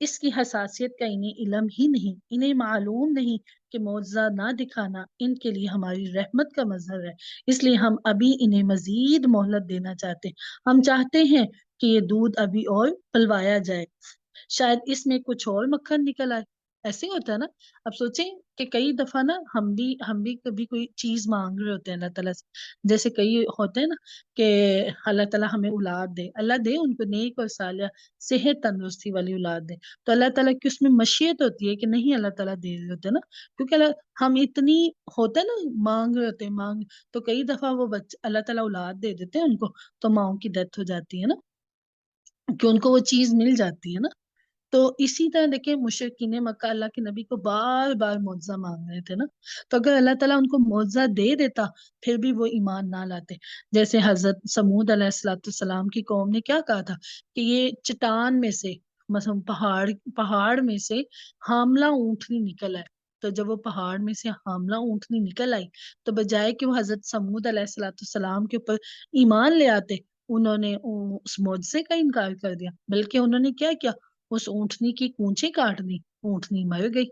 اس کی حساسیت کا انہیں علم ہی نہیں، انہیں معلوم نہیں کہ معجزہ نہ دکھانا ان کے لیے ہماری رحمت کا مظہر ہے، اس لیے ہم ابھی انہیں مزید مہلت دینا چاہتے ہیں۔ ہم چاہتے ہیں کہ یہ دودھ ابھی اور پلوایا جائے، شاید اس میں کچھ اور مکھن نکل آئے۔ ایسے ہی ہوتا ہے نا، اب سوچیں کہ کئی دفعہ نا ہم بھی کبھی کوئی چیز مانگ رہے ہوتے ہیں اللہ تعالیٰ سے، جیسے کئی ہوتے ہیں نا کہ اللہ تعالیٰ ہمیں اولاد دے، اللہ دے ان کو نیک اور صالح صحت تندرستی والی اولاد دے، تو اللہ تعالیٰ کی اس میں مشیت ہوتی ہے کہ نہیں اللہ تعالیٰ دے رہے ہوتے ہیں نا، کیونکہ ہم اتنی ہوتے ہیں نا مانگ رہے ہوتے ہیں تو کئی دفعہ وہ اللہ تعالیٰ اولاد دے دیتے ہیں ان کو، تو ماؤں کی ڈیتھ ہو جاتی ہے نا، کہ ان کو وہ چیز مل جاتی ہے نا۔ تو اسی طرح دیکھیں مشرکین مکہ اللہ کے نبی کو بار بار معجزہ مانگ رہے تھے نا، تو اگر اللہ تعالیٰ ان کو معجزہ دے دیتا پھر بھی وہ ایمان نہ لاتے۔ جیسے حضرت سمود علیہ السلام کی قوم نے کیا کہا تھا کہ یہ چٹان میں سے، مثلا پہاڑ میں سے حاملہ اونٹنی نکل آئے، تو جب وہ پہاڑ میں سے حاملہ اونٹنی نکل آئی تو بجائے کہ وہ حضرت سمود علیہ السلام کے اوپر ایمان لے آتے، انہوں نے اس معجزے کا انکار کر دیا، بلکہ انہوں نے کیا کیا، اس اونٹنی کی کونچیں کاٹ دی، اونٹنی مر گئی۔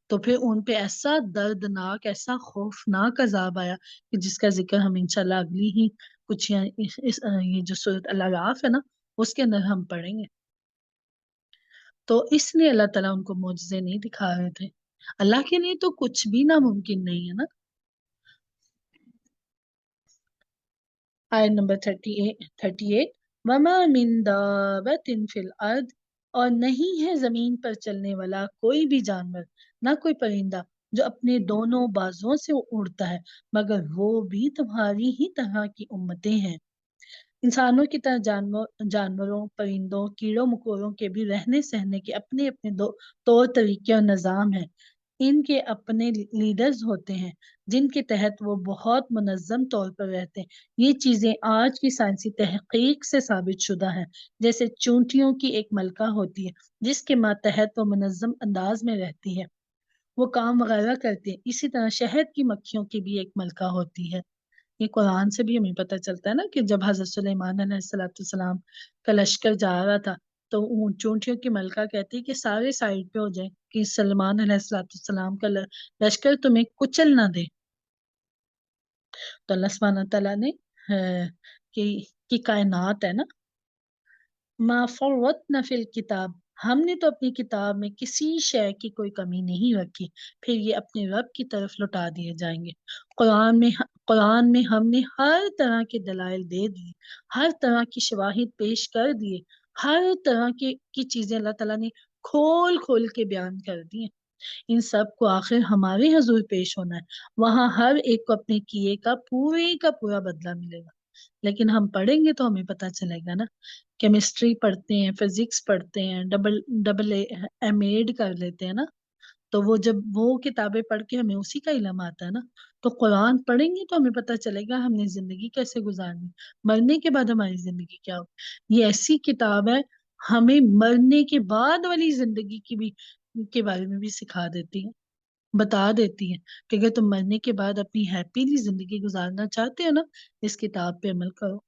تو پھر ان پہ ایسا دردناک، ایسا خوفناک عذاب آیا کہ جس کا ذکر ہم انشاءاللہ اگلی ہی کچھ یہ جو سورۃ الاعراف ہے نا اس کے اندر ہم پڑھیں گے۔ تو اس لیے اللہ تعالیٰ ان کو معجزے نہیں دکھا رہے تھے، اللہ کے لیے تو کچھ بھی ناممکن نہیں ہے نا۔ آیت نمبر 38 وَمَا مِن دَابَّةٍ فِي الْأَرْضِ، اور نہیں ہے زمین پر چلنے والا کوئی بھی جانور، نہ کوئی پرندہ جو اپنے دونوں بازوؤں سے اڑتا ہے، مگر وہ بھی تمہاری ہی طرح کی امتیں ہیں۔ انسانوں کی طرح جانوروں، پرندوں، کیڑوں مکوڑوں کے بھی رہنے سہنے کے اپنے اپنے طور طریقے اور نظام ہیں۔ ان کے اپنے لیڈرز ہوتے ہیں جن کے تحت وہ بہت منظم طور پر رہتے ہیں۔ یہ چیزیں آج کی سائنسی تحقیق سے ثابت شدہ ہیں، جیسے چونٹیوں کی ایک ملکہ ہوتی ہے جس کے ماتحت وہ منظم انداز میں رہتی ہے، وہ کام وغیرہ کرتے ہیں۔ اسی طرح شہد کی مکھیوں کی بھی ایک ملکہ ہوتی ہے۔ یہ قرآن سے بھی ہمیں پتہ چلتا ہے نا کہ جب حضرت سلیمان علیہ السلام کا لشکر جا رہا تھا تو چونٹیوں کی ملکہ کہتی کہ سارے سائڈ پہ ہو جائیں کہ سلیمان علیہ السلام کا لشکر تمہیں کچل نہ دے۔ تو اللہ سبحانہ تعالیٰ نے کہ کائنات ہے نا، ما فرطنا فی الکتاب، ہم نے تو اپنی کتاب میں کسی شے کی کوئی کمی نہیں رکھی، پھر یہ اپنے رب کی طرف لوٹا دیے جائیں گے۔ قرآن میں ہم نے ہر طرح کے دلائل دے دیے، ہر طرح کی شواہد پیش کر دیے، ہر طرح کی چیزیں اللہ تعالیٰ نے کھول کھول کے بیان کر دی ہیں۔ ان سب کو آخر ہمارے حضور پیش ہونا ہے، وہاں ہر ایک کو اپنے کیے کا پورا بدلہ ملے گا۔ لیکن ہم پڑھیں گے تو ہمیں پتہ چلے گا نا، کیمسٹری پڑھتے ہیں، فزکس پڑھتے ہیں، ڈبل ایم ایڈ کر لیتے ہیں نا، تو وہ جب وہ کتابیں پڑھ کے ہمیں اسی کا علم آتا ہے نا، تو قرآن پڑھیں گے تو ہمیں پتہ چلے گا ہم نے زندگی کیسے گزارنی، مرنے کے بعد ہماری زندگی کیا ہو۔ یہ ایسی کتاب ہے ہمیں مرنے کے بعد والی زندگی کی بھی کے بارے میں بھی سکھا دیتی ہے، بتا دیتی ہے کہ اگر تم مرنے کے بعد اپنی ہیپیلی زندگی گزارنا چاہتے ہو نا، اس کتاب پہ عمل کرو۔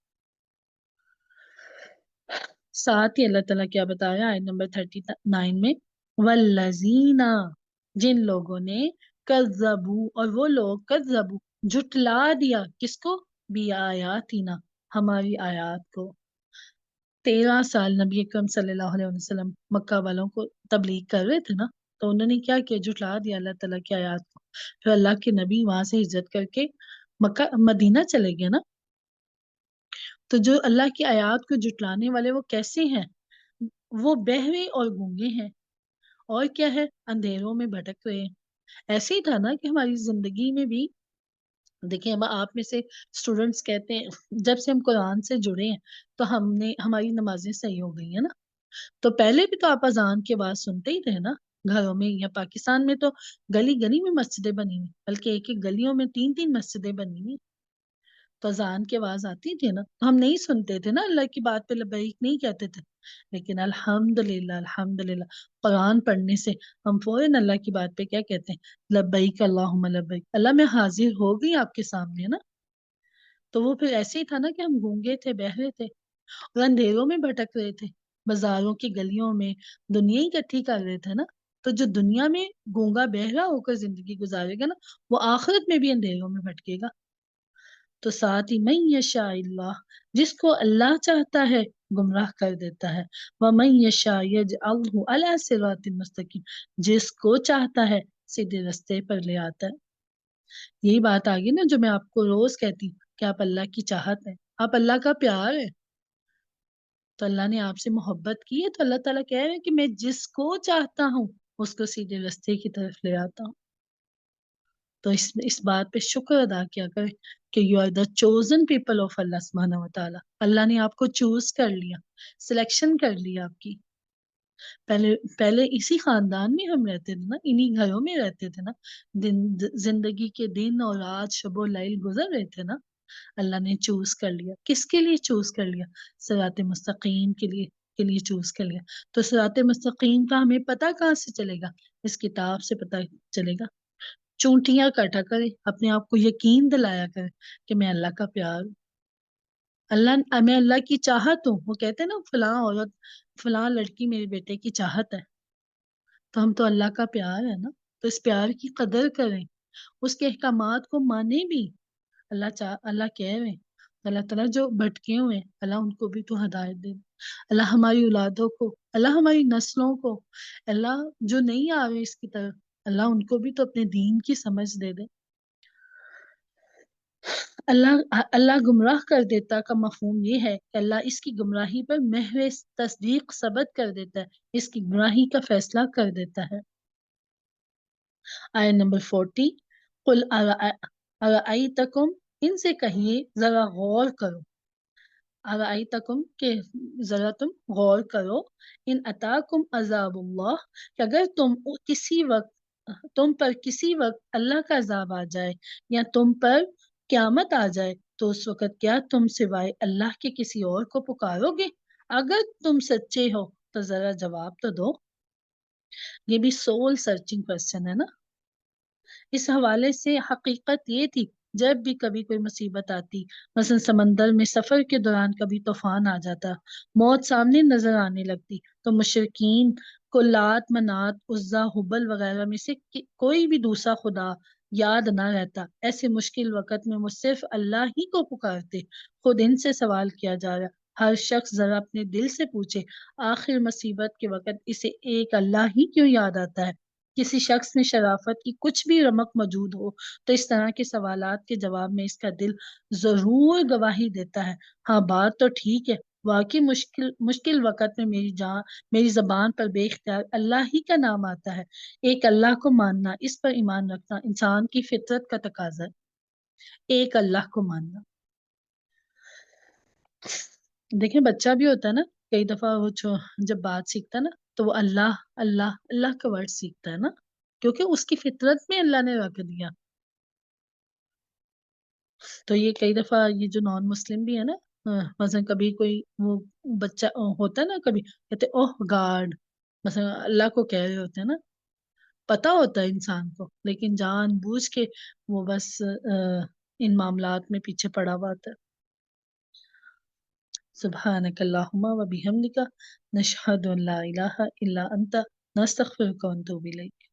ساتھ ہی اللہ تعالیٰ کیا بتایا آیت نمبر 39 میں، والذین، جن لوگوں نے کذبوا، اور وہ لوگ کذبوا جھٹلا دیا، کس کو، بی آیاتنا، ہماری آیات کو۔ 13 سال نبی اکرم صلی اللہ علیہ وسلم مکہ والوں کو تبلیغ کر رہے تھے نا، تو انہوں نے کیا کیا، جھٹلا دیا اللہ تعالیٰ کی آیات کو۔ پھر اللہ کے نبی وہاں سے ہجرت کر کے مدینہ چلے گئے نا، تو جو اللہ کی آیات کو جھٹلانے والے وہ کیسے ہیں، وہ بہرے اور گونگے ہیں، اور کیا ہے، اندھیروں میں بھٹک رہے ہیں۔ ایسے ہی تھا نا کہ ہماری زندگی میں بھی دیکھیں، اب آپ میں سے اسٹوڈنٹس کہتے ہیں جب سے ہم قرآن سے جڑے ہیں تو ہماری نمازیں صحیح ہو گئی ہیں نا، تو پہلے بھی تو آپ اذان کی آواز سنتے ہی تھے نا گھروں میں، یا پاکستان میں تو گلی گلی میں مسجدیں بنی ہوئی، بلکہ ایک ایک گلیوں میں 3 مسجدیں بنی ہوئی، تو اذان کی آواز آتی تھی نا، تو ہم نہیں سنتے تھے نا، اللہ کی بات پہ لبیک نہیں کہتے تھے، لیکن الحمدللہ قرآن پڑھنے سے ہم فوراً اللہ کی بات پہ کیا کہتے ہیں، لبیک اللہم لبیک، اللہ میں حاضر ہو گئی آپ کے سامنے نا۔ تو وہ پھر ایسے ہی تھا نا کہ ہم گونگے تھے، بہرے تھے اور اندھیروں میں بھٹک رہے تھے، بازاروں کی گلیوں میں دنیا ہی اکٹھی کر رہے تھے نا، تو جو دنیا میں گونگا بہرا ہو کر زندگی گزارے گا نا، وہ آخرت میں بھی اندھیروں میں بھٹکے گا۔ تو ساتھ ہی من یشاء اللہ، جس کو اللہ چاہتا ہے گمراہ کر دیتا ہے، ومن یشاء یجعلہ علی صراط مستقیم، جس کو چاہتا ہے سیدھے رستے پر لے آتا ہے۔ یہی بات آگی نا جو میں آپ کو روز کہتی ہوں کہ آپ اللہ کی چاہت ہیں، آپ اللہ کا پیار ہے، تو اللہ نے آپ سے محبت کی ہے، تو اللہ تعالیٰ کہہ رہے ہیں کہ میں جس کو چاہتا ہوں اس کو سیدھے رستے کی طرف لے آتا ہوں۔ تو اس بات پہ شکر ادا کیا کرے کہ you are the chosen people of اللہ سبحانہ و تعالیٰ، اللہ نے آپ کو چوز کر لیا، سلیکشن کر لیا آپ کی۔ پہلے اسی خاندان میں ہم رہتے تھے نا، انہی گھروں میں رہتے تھے نا، زندگی کے دن اور رات شب و لیل گزر رہے تھے نا، اللہ نے چوز کر لیا۔ کس کے لیے چوز کر لیا؟ صراط مستقیم کے لیے چوز کر لیا۔ تو صراط مستقیم کا ہمیں پتہ کہاں سے چلے گا؟ اس کتاب سے پتہ چلے گا۔ چونٹیاں کاٹا کرے، اپنے آپ کو یقین دلایا کرے کہ میں اللہ کا پیار ہوں، میں اللہ کی چاہت ہوں۔ وہ کہتے ہیں نا فلاں عورت فلاں لڑکی میرے بیٹے کی چاہت ہے، تو ہم تو اللہ کا پیار ہے نا، تو اس پیار کی قدر کریں، اس کے احکامات کو مانیں بھی۔ اللہ کہہ رہے ہیں، اللہ تعالیٰ جو بھٹکے ہوئے ہیں اللہ ان کو بھی تو ہدایت دے دے، اللہ ہماری اولادوں کو، اللہ ہماری نسلوں کو، اللہ جو نہیں آ رہے اس کی طرف، اللہ ان کو بھی تو اپنے دین کی سمجھ دے دے۔ اللہ گمراہ کر دیتا کا مفہوم یہ ہے کہ اللہ اس کی گمراہی پر محض تصدیق ثبت کر دیتا ہے، اس کی گمراہی کا فیصلہ کر دیتا ہے۔ آیت نمبر 40، قل ارأیتکم، ان سے کہیے ذرا غور کرو، ارأیتکم کہ ذرا تم غور کرو، ان اتاکم عذاب اللہ، کہ اگر تم پر کسی وقت اللہ کا عذاب آ جائے یا تم پر قیامت آ جائے، تو اس وقت کیا تم سوائے اللہ کے کسی اور کو پکارو گے؟ اگر تم سچے ہو تو ذرا جواب تو دو۔ یہ بھی سول سرچنگ کوسچن ہے نا۔ اس حوالے سے حقیقت یہ تھی جب بھی کبھی کوئی مصیبت آتی، مثلا سمندر میں سفر کے دوران کبھی طوفان آ جاتا، موت سامنے نظر آنے لگتی، تو مشرکین کو لات منات عزا حبل وغیرہ میں سے کوئی بھی دوسرا خدا یاد نہ رہتا۔ ایسے مشکل وقت میں وہ صرف اللہ ہی کو پکارتے۔ خود ان سے سوال کیا جا رہا، ہر شخص ذرا اپنے دل سے پوچھے، آخر مصیبت کے وقت اسے ایک اللہ ہی کیوں یاد آتا ہے؟ کسی شخص میں شرافت کی کچھ بھی رمق موجود ہو تو اس طرح کے سوالات کے جواب میں اس کا دل ضرور گواہی دیتا ہے، ہاں بات تو ٹھیک ہے، واقعی مشکل وقت میں میری زبان پر بے اختیار اللہ ہی کا نام آتا ہے۔ ایک اللہ کو ماننا، اس پر ایمان رکھنا انسان کی فطرت کا تقاضا ہے، ایک اللہ کو ماننا۔ دیکھیں بچہ بھی ہوتا ہے نا، کئی دفعہ وہ جب بات سیکھتا ہے نا تو وہ اللہ اللہ اللہ کا ورڈ سیکھتا ہے نا، کیونکہ اس کی فطرت میں اللہ نے رکھ دیا۔ تو یہ کئی دفعہ یہ جو نان مسلم بھی ہے نا، مثلا کبھی کوئی وہ بچہ ہوتا ہے نا، کبھی کہتے اوہ گاڈ، مثلا اللہ کو کہہ رہے ہوتے ہیں نا، پتا ہوتا ہے انسان کو، لیکن جان بوجھ کے وہ بس ان معاملات میں پیچھے پڑا ہوا ہوتا ہے۔ سبحانک اللہم و بحمدک، نشہد ان لا الہ الا انت، نستغفرک و نتوب الیک۔